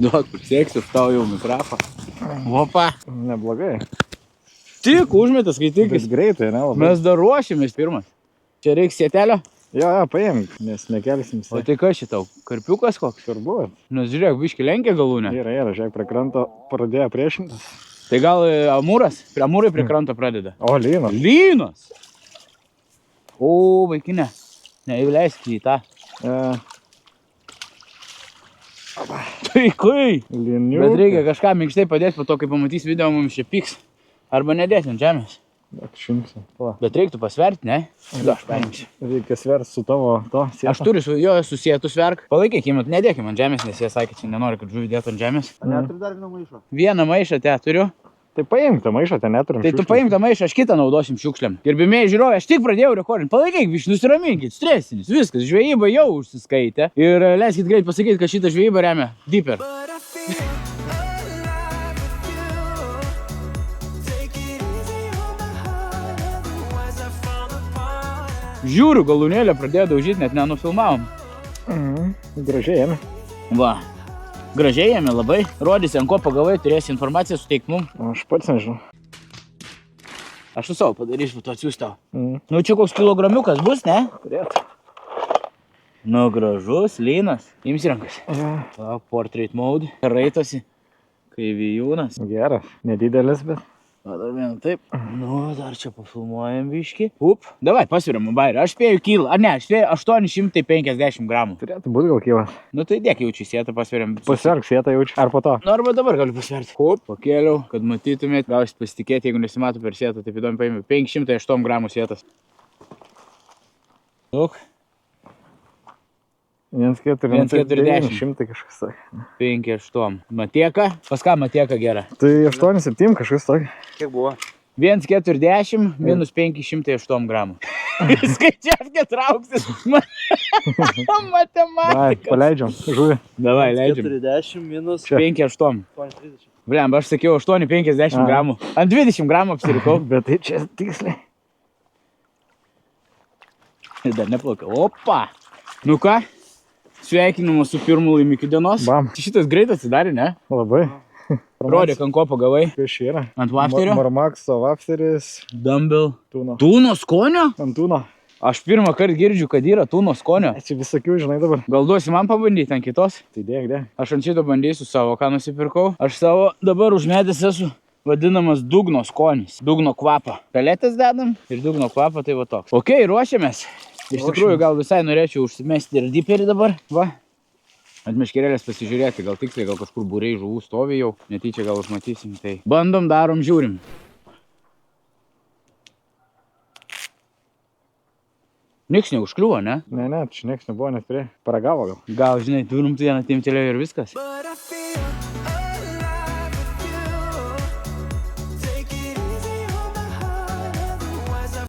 Duok, sėksiu tau jau mikrofą. Opa. Neblogai. Tik užmetas, skaityk. Vis greitai, ne? Labai. Mes dar ruošimės pirmas. Čia reiks sietelio? Jo, paimk, nes nekelsim. O tai kas šitau? Karpiukas koks? Svarbu. Nes žiūrėk, biški lenkia galūnę. Yra, žiūrėk, prie kranto pradėjo priešintis. Tai gal amūras? Amūrai prie kranto pradeda. O, lynas. Lynas? O, vaikinė. Neįleisk į tą. Tai kai? Linių. Bet reikia kažką minkštai padėti, po to, kai pamatys video, mums čia pyks. Arba nedėti ant žemės. Šimsiu. Bet reiktų pasverti, ne? Da, aš paimsiu. Reikia sverti su tavo to sietą. Aš turiu su jo susietų sverk. Palaikykim, nedėkim ant žemės, nes jie sakė, čia nenori, kad žuvį dėtų ant žemės. Neturi dar vieną maišą? Vieną maišą te turiu. Tai paimk tą maišą, ten neturim. Tai tu paimk tą maišą, aš kitą naudosim šiukšliam. Gerbimieji žiūrovai, aš tik pradėjau rekordinti. Palaikyk, biškį, nusiraminkit, stresinis, viskas, žvejyba jau užsiskaitė. Ir leiskit greit pasakyti, kad šitą žvejybą remia Deeper. Žiūriu, galūnėlę pradėjo daužyti, net nenufilmavom. Gražiai ėmė. Va, gražiai ėmė labai. Rodysi, ant ko pagavai, turėsi informaciją suteikti mum. Aš pats nežinau. Aš su savo padarysiu, to atsiųs tau. Nu, čia koks kilogramiukas bus, ne? Turėtų. Nu, gražus, lynas. Ims rankas. Va, portrait mode. Raitosi. Kai vijūnas. Geras. Nedidelis, bet. Va, dar vieną taip. Nu, dar čia pafilmuojam biškį. Up. Davai, pasveriam bairį. Aš spėju kilą. Ar ne, aš spėju 850 gramų. Turėtų būti gal kylas. Nu, tai dėk jaučiu sietą, pasveriam. Pasverk sietą jaučiu. Ar po to? Nu, arba dabar galiu pasverti. Up. Pakėliau, kad matytumėt. Gausit pasitikėti, jeigu nesimato per sietą. Taip įdomi paėmė 508 gramų sietas. Daug. 1,40. 100 kažkas sakė. 5,8. Matieka. Pas ką matieka gera? Tai 8,7 kažkas sakė. Kiek buvo? 1,40 minus 508 gramų. Skaičiavkė trauksis. Matematika. Paleidžiam žuvį. Davai, leidžiam. 40 minus 5,8. 8,30. Bliam, aš sakiau 8,50 gramų. Ant 20 gramų apsirikau. Bet tai čia tiksliai. Ir dar neplaukiau. Opa. Nu ką? Sveikinimas su pirmu laimikiu dienos. Bam. Šitas greit atsidarė, ne? Labai. Rodė, ant ko pagavai. Kas čia yra? Ant wafterio. Marmakso wafteris. Dumbbell. Tūno. Tūno skonio? Ant tūno. Aš pirmą kartą girdžiu, kad yra tūno skonio. Čia visokių, žinai dabar. Gal duosi man pabandyti ant kitos? Tai dėk. Aš ant šito bandysiu savo, ką nusipirkau. Aš savo dabar užmetęs esu vadinamas dugno skonis. Dugno kvapą. Peletės dedam ir dugno kvapą, tai va toks. Ok, ruošiamės. Iš tikrųjų, gal visai norėčiau užsimesti ir diperį dabar. Va. Ant meškerėlės pasižiūrėti, gal tiksliai, gal kažkur būriai žuvų stovi jau. Netyčia gal užmatysim. Tai bandom, darom, žiūrim. Niks neužkliuvo, ne? Ne, čia nieks nebuvo, net prie. Paragavo gal. Gal, žinai, turim tu vieną timtelėjo ir viskas.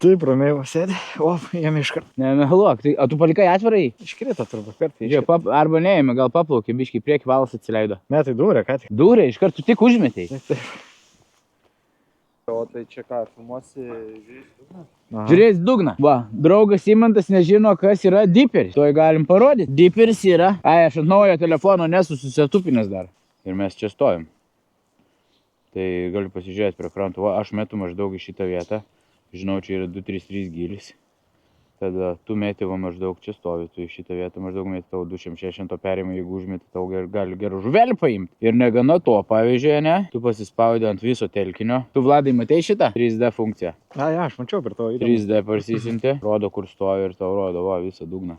Taip, ramiai va sėdė. O, jame iškart. Nemeluok, tai, o tu palikai atvirai? Iškrito turbūt kartą. Žiūrėk, arba neėmė, gal paplaukė, biškai prieki valas atsileido. Ne, tai dūrė, ką tik. Dūrė, iškart tu tik užmetei. Taip. O tai čia ką, filmuosi žiūrės dugną? Žiūrės dugną. Va, draugas Imantas nežino, kas yra diperis. Tuoj galim parodyti. Diperis yra. Ai, aš ant naujo telefono nesu susitupinęs dar. Ir mes čia stovim. Tai galiu pasižiūrėti prie krantų. Va, aš metu maždaug į šitą vietą. Žinau, čia yra 2-3 gylis. Tada tu meti va maždaug čia stovi, tu į šitą vietą maždaug meti tau 260 perėjimą, jeigu užmeti tau gali gerą žuvelį paimti. Ir negana to, pavyzdžiui, ne, tu pasispaudi ant viso telkinio. Tu, Vladai, matei šitą 3D funkciją? Ai, aš mačiau per tavo įdomą. 3D parsisinti, rodo, kur stovi ir tau rodo, va, visą dugną.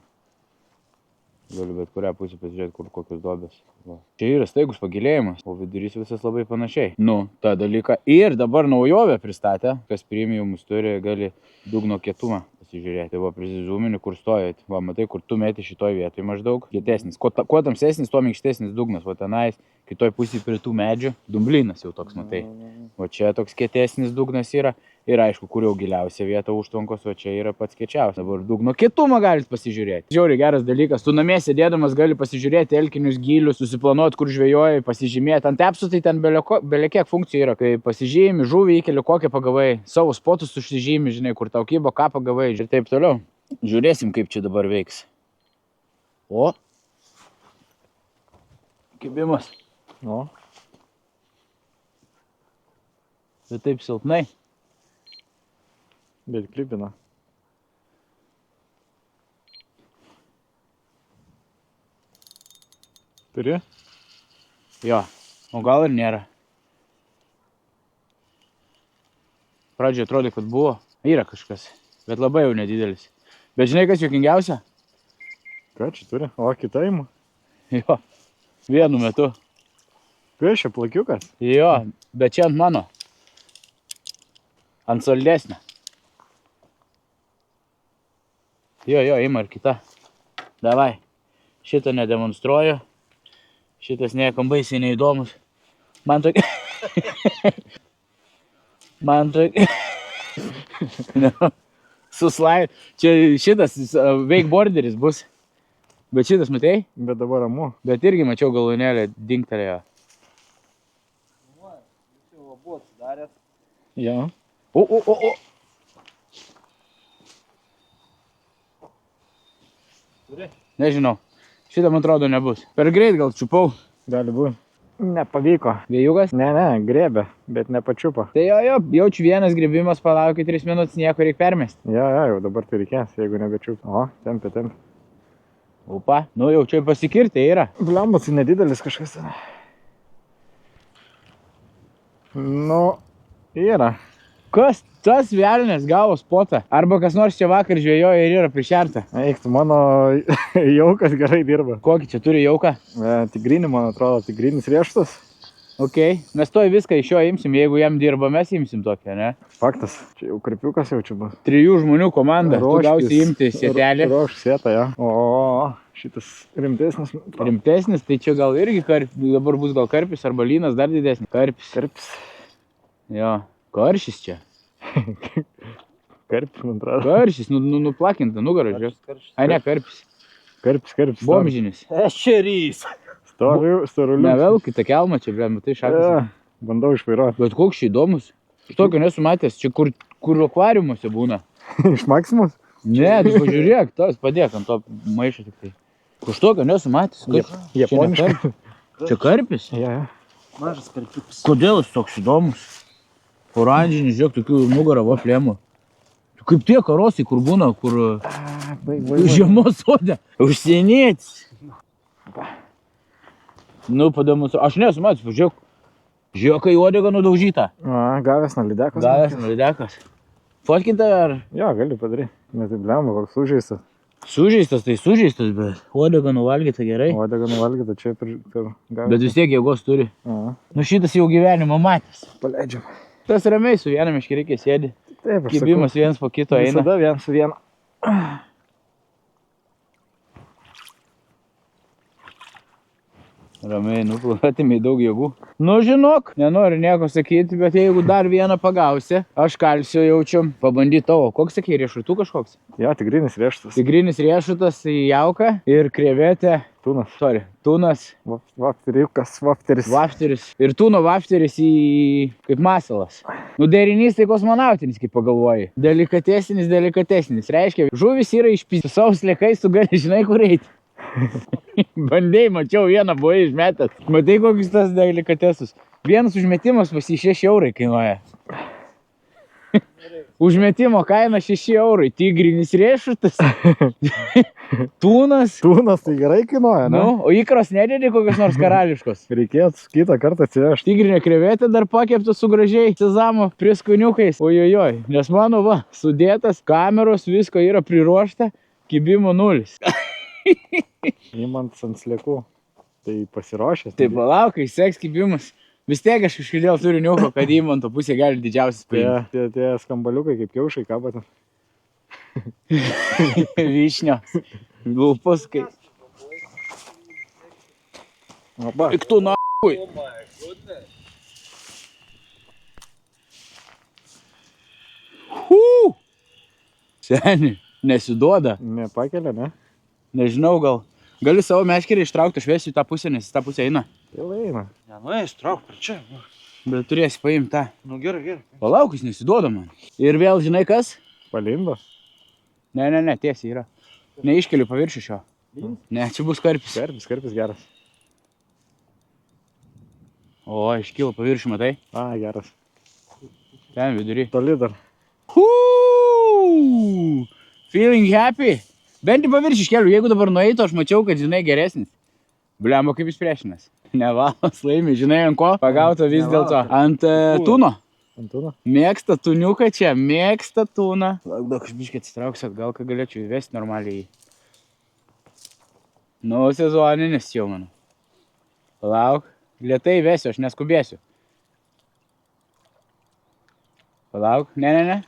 Galiu bet kurią pusę pasižiūrėti, kur kokios duobės. Va. Čia yra staigus pagilėjimas, o vidurys visas labai panašiai. Nu, tą dalyką. Ir dabar naujovę pristatė, kas premiumus turi, gali dugno kietumą pasižiūrėti. Va, prisizūmini, kur stojat. Va, matai, kur tu meti šitoj vietoj maždaug. Kietesnis. Kuo tamsesnis, tuo minkštesnis dugnas. Va, tenais, kitoj pusėje prie tų medžių, dumblinas jau toks, matai. O čia toks kietesnis dugnas yra. Ir aišku, kur jau giliausia vieta užtvankos, o čia yra pats kiečiausias. Dabar dugno kietumą galit pasižiūrėti. Žiauriai geras dalykas. Tu namie sėdėdamas gali pasižiūrėti telkinius gylius, susiplanuoti, kur žvejojai, pasižymėti. Ant epsų tai ten belekiek funkcijų yra. Kai pasižymi žuvį, įkeli kokią pagavai, savo spotus užsižymi, žinai, kur tau kybo, ką pagavai ir taip toliau. Žiūrėsim, kaip čia dabar veiks. O. Kibimas. O, Bet taip silpnai. bet klipina. Turi? Jo, o gal ir nėra. Pradžioje atrodė, kad buvo. Yra kažkas, bet labai jau nedidelis. Bet žinai, kas juokingiausia? Ką čia turi? O, kita ima. Jo, vienu metu. Piešia plakiukas. Jo, bet čia ant mano. Ant saldesnio. Jo, ima ir kita. Davai. Šitą nedemonstruoju. Šitas niekam baisiai neįdomus. Man tokia... Suslai... Čia šitas wakeboarderis bus. Bet šitas matei? Bet dabar ramu. Bet irgi mačiau galūnėlę dingtelėjo. Jūs jau abu atsidarėt. Jo. O. Turi? Nežinau. Šitą man atrodo nebus. Per greit gal čiupau. Gali būti. Nepavyko. Vėjukas? Ne, grėbė, bet nepačiupo. Tai jo, jaučiu vienas grėbimas, palaukit 3 minutės, nieko reikia permesti. Jo, jau dabar tai reikės, jeigu nebečiupo. O, tempia. Upa, nu jau čia pasikirti yra. Blambas tai nedidelis kažkas. Nu, yra. Kas tas velnės gavo spotą? Arba kas nors čia vakar žvejojo ir yra prišerta. Eik, tu mano jaukas gerai dirba. Kokį čia turi jauką? Tigrinį, man atrodo, tigrinis riešutas. Ok, mes toj viską iš jo imsim, jeigu jam dirba, mes imsim tokią, ne? Faktas, čia jau karpiukas jaučiu bus. 3 žmonių komanda, tu gausi imti sėtelį. Roš sėtą, jo. O, šitas rimtesnis. Rimtesnis, tai čia gal irgi dabar bus gal karpis arba lynas dar didesnis. Karpis. Jo, karšis čia. Karpis, man atrodo. Karšis, nuplakinta nugarą, žiūrėk. Ai, ne, karpis. Karpis. Bomžinis. Ešerys. Storulius. Ne, vėl kitą kelmą čia, blė, matai, šakas. Bandau išvairuoti. Bet koks čia įdomus. Tokio nesu matęs, čia kur akvariumuose būna. Iš Maximus? Ne, tu pažiūrėk, tas padėk ant to maišo tik tai. Už tokio nesu matęs. Japoniškai. Čia karpis? Ja. Mažas karpiukas. Kodėl jis toks įdomus? Oranžinis, žiūrėk, tokių nugarą va plėmų. Kaip tie karosai, kur būna, kur žiemos sode. Užsienietis. Nu, pademonstruoju. Aš nesu matęs, pažiūrėk. Žiūrėk, kai uodega nudaužyta. Gavęs nuo lydekos. Gavęs nuo lydekos. Fotkinta ar? Jo, gali padaryti. Net tai blemba, koks sužeistas. Sužeistas, tai sužeistas, bet uodega nuvalgyta gerai. Uodega nuvalgyta čia per gavęs. Bet vis tiek jėgos turi. Nu, šitas jau gyvenimo matęs. Paleidžiam. Tas ramiai su vienam iškirikė sėdi. Taip, aš Kibimas vienas po kito eina. Visada vienas su vienu. Ramiai, atimai daug jėgų. Nu, žinok, nenoriu nieko sakyti, bet jeigu dar vieną pagausi, aš kalsio jaučiu. Pabandyt tavo. Koks sakė, riešutų kažkoks? Jo, tigrinis riešutas. Tigrinis riešutas į jauką ir krevetė. Tunas. Tunas. Vafteriukas, vafteris. Vafteris. Ir tūno vafteris į kaip masalas. Nu, derinys tai kosmonautinis, kaip pagalvoji. Delikatesnis. Reiškia, žuvis yra išpys. Su savo sliekais tu gali, žinai, kur eiti. Bandėjai, mačiau, vieną buvo išmetęs. Matai, kokius tas delikatesus. Vienas užmetimas pas jį 6 eurai kainuoja. Užmetimo kaina 6 eurai. Tigrinis riešutas. Tūnas. Tūnas tai gerai kainuoja, ne? Nu, o ikros nedėdė kokios nors karališkos. Reikėtų kitą kartą atsivežti. Tigrinė krevetė dar pakepta su gražiai sezamo prieskoniukais. Ojojoj. Nes mano va, sudėtas, kameros, visko yra priruošta. Kibimo 0. Įmant ant sliekų. Tai pasiruošęs. Tai palaukai, seks kibimas. Vis tiek aš kažkodėl turiu niuko, kad įmanto pusė gali didžiausias paimti. Tie skambaliukai kaip kiaušai kabata. Vyšnios. Lūpos kaip. Opa. Tik tu na***ui. Seni, nesiduoda. Nepakelia, ne? Nežinau, gali savo meškerį ištraukti, aš vėsiu į tą pusę, nes į tą pusę eina. Jau eina. Ne, nu eis, trauk per čia. Bet turėsi paimti tą. Nu gerai. Palauk, jis nesiduoda man. Ir vėl, žinai kas? Palindo. Ne, tiesiai yra. Neiškeliu paviršių šio. Ne, čia bus karpis. Karpis geras. O, iškilo paviršių, matai? A, geras. Ten vidury. Toli dar. Feeling happy. Bent į paviršį iškeliu, jeigu dabar nueitų, aš mačiau, kad žinai geresnis. Bliamo kaip išpriešinas. Nevalas laimi, žinai ant ko? Pagauta vis dėlto. Ant tūno. Ant tūno? Mėgsta tūniuką čia, mėgsta tūną. Daug aš biškai atsitrauksiu atgal, kad galėčiau įvesti normaliai. Nu, sezoninis jau, mano. Palauk. Lėtai įvesiu, aš neskubėsiu. Palauk. Ne.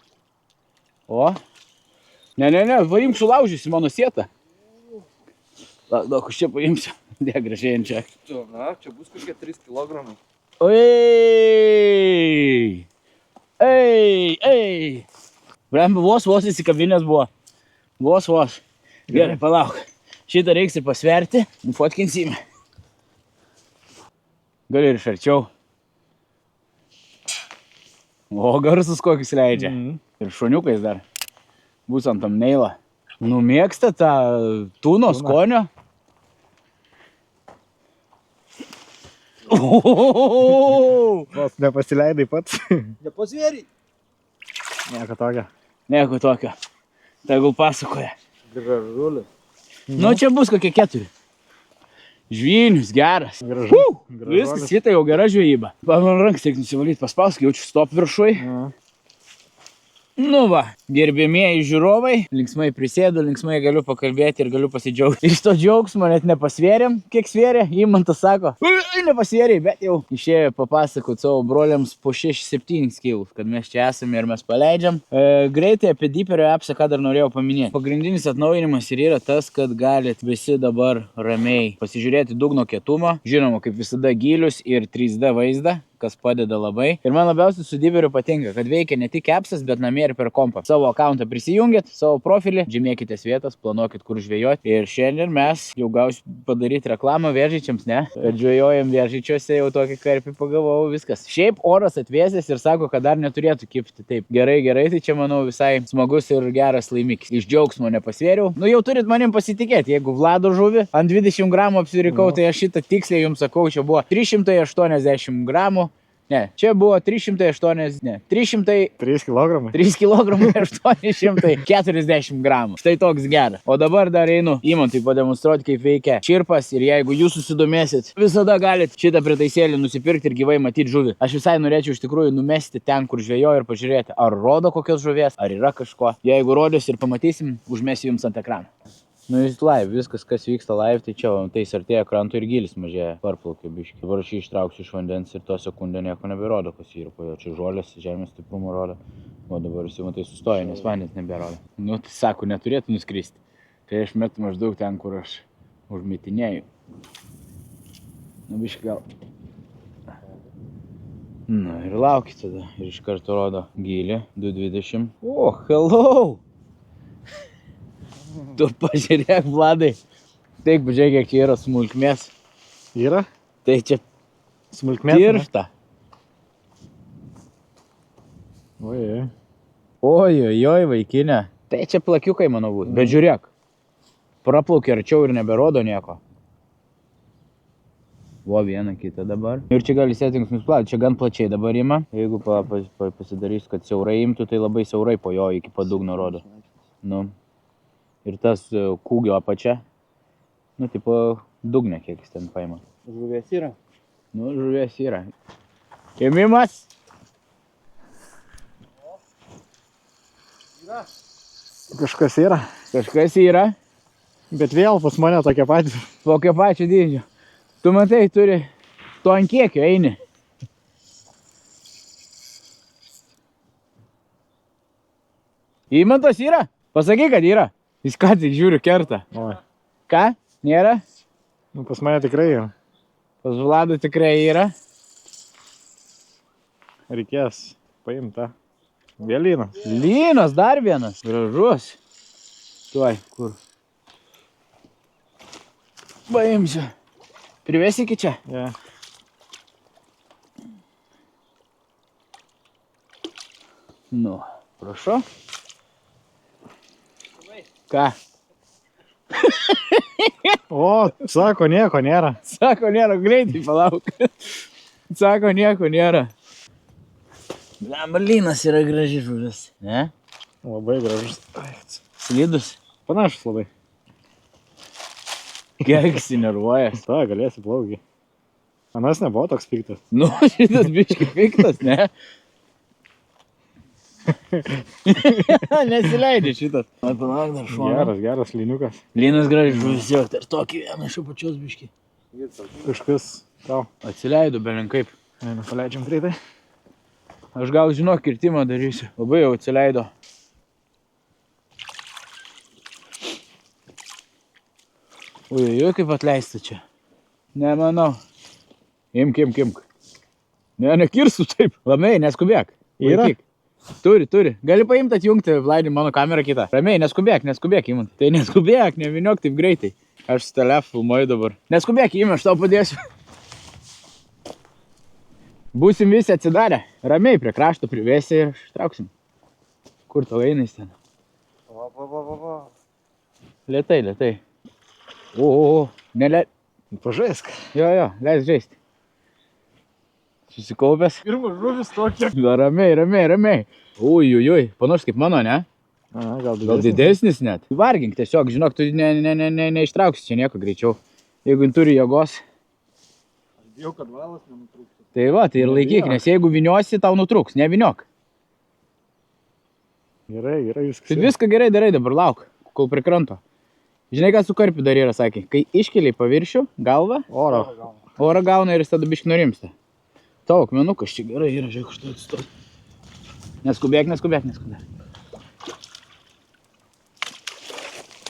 O. Ne. Paimk sulaužysi mano sietą. Daug aš čia paimsiu. Degražiai čia. Na, čia bus kokie 3 kilogramai. Ei. Blemba, vos įsikabinės buvo. Vos. Gerai, palauk. Šitą reiks ir pasverti. Nufotkinsime. Gali ir iš arčiau. O, garsus kokius leidžia. Ir šuniukais dar. Bus ant tam neilą. Numėgsta tą tūno skonio. Vos nepasileidai pats. Nepasvėriai. Nieko tokio. Tegul pasakoja. Gražulis. Nu, čia bus kokie 4. Žvynius, geras. Gražu. Viskas, šitą jau gera žvejyba. Man rankas reikia nusivalyti, paspausk, jaučiu stop viršui. Nu va, gerbėmieji žiūrovai, linksmai prisėdu, linksmai galiu pakalbėti ir galiu pasidžiaugti. Iš to džiaugsmo net nepasvėrėm, kiek svėrė, Imantas sako, nepasvėrė, bet jau išėjo papasakot savo broliams po 6-7 kilus, kad mes čia esame ir mes paleidžiam. Greitai apie Deeperio appsą, ką dar norėjau paminėti. Pagrindinis atnaujinimas ir yra tas, kad galit visi dabar ramiai pasižiūrėti dugno kietumą, žinoma, kaip visada gilius ir 3D vaizdą, kas padeda labai. Ir man labiausiai su Deeperiu patinka, kad veikia ne tik appsas, bet namie ir per kompą. Savo accountą prisijungit, savo profilį, žymėkitės vietas, planuokit, kur žvejoti. Ir šiandien mes jau gausim padaryti reklamą Vėžyčiams, ne? Žvejojam Vėžyčiuose, jau tokį karpį pagavau, viskas. Šiaip oras atvėsęs ir sako, kad dar neturėtų kibti. Taip, gerai, tai čia manau visai smagus ir geras laimikis. Iš džiaugsmo nepasvėriau. Nu jau turit manim pasitikėti, jeigu Vlado žuvį ant 20 gramų apsirikau, tai aš šitą tiksliai jums sakau, čia buvo 380 gramų. Ne, čia buvo 3 kilogramai 840 gramų. Štai toks geras. O dabar dar einu Imantui pademonstruoti, kaip veikia čirpas. Ir jeigu jūs susidomėsit, visada galit šitą pritaisėlį nusipirkti ir gyvai matyti žuvį. Aš visai norėčiau iš tikrųjų numesti ten, kur žvejoju ir pažiūrėti, ar rodo kokios žuvies, ar yra kažko. Jeigu rodys ir pamatysim, užmesiu jums ant ekrano. Nu, jis live, viskas, kas vyksta live, tai čia, tai artėja kranto ir gilis mažėja, parplaukia biški. Dabar aš jį ištrauksiu iš vandens ir to sekundę nieko neberodo, kas yra po jo. Čia žolės, žemės stiprumo rodo. O dabar visi matai sustoja, nes vandens neberodo. Nu, tai sako, neturėtų nuskristi. Tai aš metu maždaug ten, kur aš užmetinėjau. Nu, biški gal. Nu, ir lauki tada. Ir iš karto rodo gilį, 2,20. O, hello! Tu pažiūrėk, Vladai. Taip, pažiūrėk, kiek čia yra smulkmės. Yra? Tai čia Smulkmės. tiršta. Oi, vaikinė. Tai čia plakiukai, manau, bus. Bet žiūrėk. Praplaukia arčiau ir neberodo nieko. Vo, vieną kitą dabar. Ir čia gali settings nusplauti. Čia gan plačiai dabar ima. Jeigu pasidarys, kad siaurai imtų, tai labai siaurai po jo iki padugno rodo. Nu. Ir tas kūgio apačia, nu, tipo, dugne, kiek jis ten paima. Žuvies yra? Nu, žuvies yra. Ėmimas. Yra. Kažkas yra. Kažkas yra. Bet vėl pas mane tokia patys. Tokio pačio dydžio. Tu matai, turi, tu ant kiekio eini. Imantas yra? Pasakyk, kad yra. Jis ką tik žiūriu kerta. Oi. Ką? Nėra? Nu, pas mane tikrai jau. Pas Vladą tikrai yra. Reikės paimti tą. Vėlynas. Lynas, dar vienas. Gražus. Tuoj, kur? Paimsiu. Privesi iki čia? Ja. Nu, prašau. Ką? O, sako, nieko nėra. Sako, nėra, greitai palauk. Sako, nieko nėra. Lembalynas yra graži žuvis, ne? Labai gražus. Slidus. Panašus labai. Kiek sinervuojas. Ta, galėsi plaukti. Anas nebuvo toks piktas. Nu, šitas biški piktas, ne? Nesileidė šitas. Palauk dar šoną. Geras liniukas. Lynas graži žuvis, jo, ir tokį vieną iš apačios biški. Kažkas tau. Atsileido belenkaip. Paleidžiam greitai. Aš gal žinok, kirtimą darysiu. Labai jau atsileido. Oi, kaip atleista čia. Nemanau. Imk. Ne, nekirsų taip. Ramiai, neskubėk. Yra? Laikyk. Turi. Gali paimti atjungti, Vlaidį, mano kamerą kitą. Ramiai, neskubėk, imant. Tai neskubėk, neviniok taip greitai. Aš su telef filmuoju dabar. Neskubėk, aš tau padėsiu. Būsim visi atsidarę. Ramiai prie krašto privėsi ir ištrauksim. Kur tau einais ten? Va. Lėtai. O, neleid. Pažaisk. Jo, leis žaisti. Susikaupęs. Pirmas žuvis tokia. Ramiai. Ui, panašus kaip mano, ne? Gal Gal didesnis net. Vargink tiesiog, žinok, tu neištrauksi čia nieko greičiau. Jeigu turi jėgos. Jau kad valas nenutrūktų. Tai va, tai ir laikyk, nes jeigu viniosi, tau nutrūks, neviniok. Gerai, viskas. Tai viską gerai darai, dabar lauk, kol prie kranto. Žinai, ką su karpiu dar yra, sakė, kai iškeliai paviršių, galvą, orą gauna ir jis tada biški nurimsta. Tau, akmenukas čia gerai yra, žiūrėk, štai atstos. Neskubėk.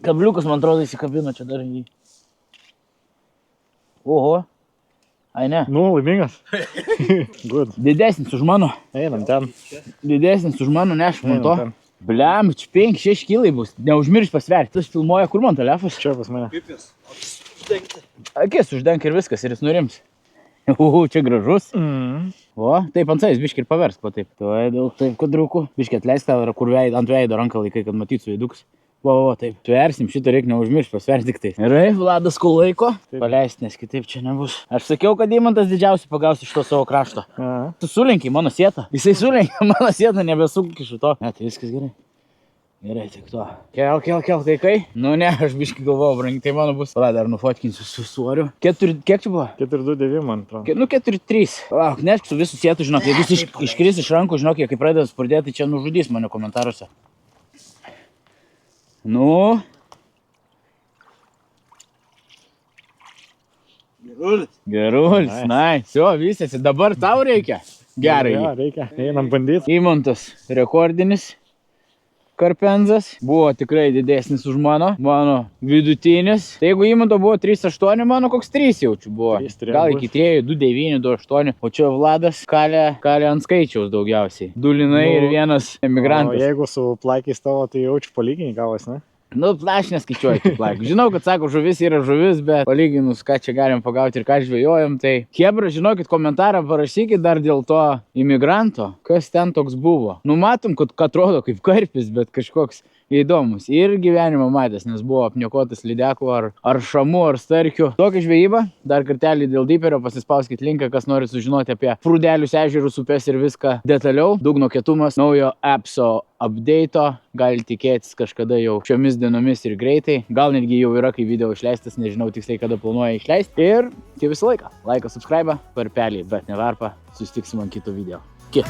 Kabliukas, man atrodo, įsikabino čia dar jį. Oho. Ai ne. Nu, laimingas. Good. Didesnis už mano. Einam ten. Didesnis už mano, nešk man to. Einam ten. Bliam, čia 5-6 kilai bus. Neužmirš pasverti. Tas filmuoja, kur man telefas? Čia pas mane. Kaip jis? Uždengti. Akis uždenk ir viskas, ir jis nurims. Čia gražus. O, taip ant savęs, biški ir paversk, va taip. Tuoj daug taip kudrukų. Biški atleisk tau, kur ant veido ranką laikai, kad matytų veidukus. Va, taip. Tversim, šitą reikia neužmiršti, pasverti tik tai. Gerai, Vladas, kol laiko. Paleisti, nes kitaip čia nebus. Aš sakiau, kad Eimantas didžiausiai pagausi iš to savo krašto. Tu sulenkiai mano sietą. Jisai sulenkė mano sietą, nebesukišu to. Ne, tai viskas gerai. Gerai, tik to. Kel, taikai. Nu ne, aš biškai galvojau, brangi, tai mano bus. Pala, dar nufotkinsiu su svoriu. Kiek čia buvo? 4-2-9, man atrodo. Nu, 4-3. Lauk, nešk su visų sietų, žinok, jeigu jis iškris iš rankų, žinok, kai pradeda spurdėti, tai čia nužudys mane komentaruose. Nu. Gerulis, nice. Jo, visasi, dabar tau reikia. Gerai. Jo, reikia. Einam bandyti. Eimantas rekordinis karpenzas. Buvo tikrai didesnis už mano vidutinis. Tai jeigu Eimanto buvo 3,8, mano koks 3 jaučiu buvo. 3 Gal iki 3, 2,9, 2,8. O čia Vladas kalė ant skaičiaus daugiausiai. Du linai ir vienas emigrantas. O jeigu su plakiais tavo, tai jaučiu palyginį gavas, ne? Nu, aš neskaičiuoju kaip laikų. Žinau, kad sako, žuvis yra žuvis, bet palyginus, ką čia galim pagauti ir ką žvejojam, tai chebra, žinokit, komentarą parašykit dar dėl to imigranto, kas ten toks buvo. Nu, matom, kad atrodo kaip karpis, bet kažkoks įdomus. Ir gyvenimą matęs, nes buvo apniokotas lydekų ar šamų, ar starkių. Tokia žvejyba, dar kartelį dėl diperio, pasispauskit linką, kas nori sužinoti apie Prūdelius, ežerus, upes ir viską detaliau. Dugno kietumas, naujo appso update'o, gali tikėtis kažkada jau šiomis dienomis ir greitai. Gal netgi jau yra, kai video išleistas, nežinau tiksliai, kada planuoja išleisti. Ir tai visą laiką. Laiką, subscribe, varpelį, bet ne varpą. Susitiksim ant kito video. Iki.